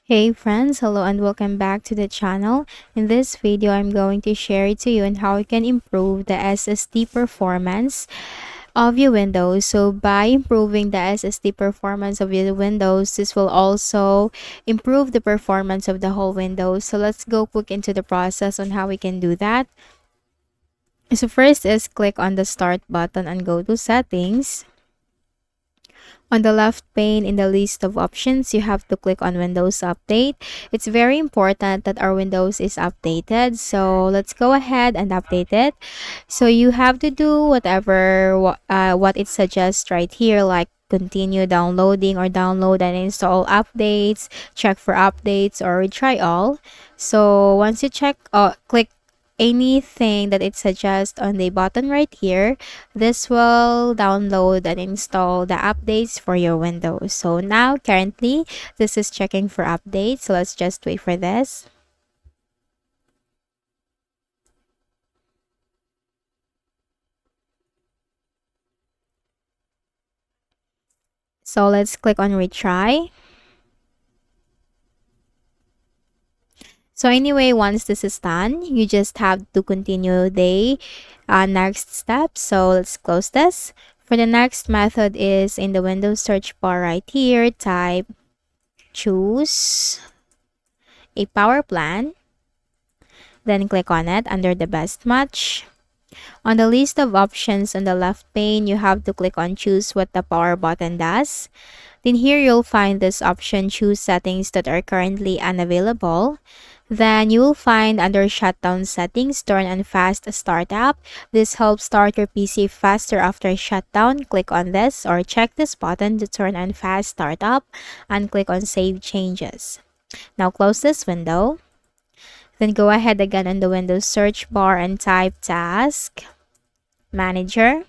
Hey friends, hello and welcome back to the channel. In this video, I'm going to share to you on how you can improve the SSD performance of your Windows. So by improving the SSD performance of your Windows, this will also improve the performance of the whole Windows. So let's go quick into the process on how we can do that. So first is click on the start button and go to settings. On the left pane in the list of options, you have to click on Windows Update. It's very important that our Windows is updated. So let's go ahead and update it. So you have to do what it suggests right here, like continue downloading or download and install updates, check for updates, or retry all. So once you click anything that it suggests on the button right here, this will download and install the updates for your Windows. So now currently this is checking for updates. So let's just wait for this. So let's click on retry. So anyway, once this is done, you just have to continue the next step. So let's close this. For the next method is in the Windows search bar right here, type choose a power plan. Then click on it under the best match. On the list of options on the left pane, you have to click on choose what the power button does. Then here you'll find this option, choose settings that are currently unavailable. Then you will find under shutdown settings, turn on fast startup. This helps start your PC faster after shutdown. Click on this or check this button to turn on fast startup and click on save changes. Now close this window. Then go ahead again on the Windows search bar and type task manager.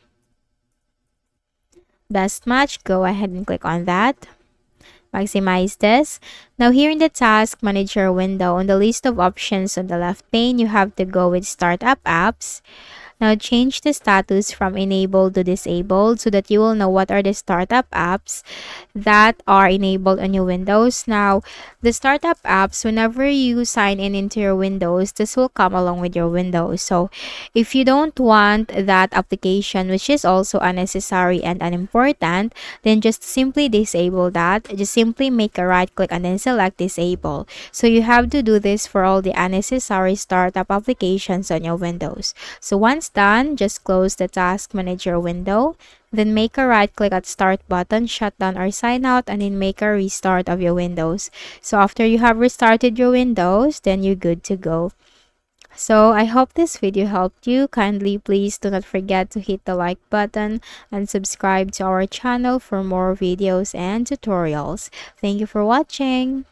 Best match, go ahead and click on that. Maximize this. Now here in the task manager window, on the list of options on the left pane, you have to go with startup apps. Now change the status from enabled to disabled so that you will know what are the startup apps that are enabled on your Windows. Now, the startup apps, whenever you sign in into your Windows, this will come along with your Windows. So if you don't want that application, which is also unnecessary and unimportant, then just simply disable that. Just simply make a right click and then select disable. So you have to do this for all the unnecessary startup applications on your Windows. So once done, just close the task manager window. Then make a right click at start button, shut down or sign out, and then make a restart of your Windows. So after you have restarted your Windows, then you're good to go. So I hope this video helped you. Kindly please do not forget to hit the like button and subscribe to our channel for more videos and tutorials. Thank you for watching.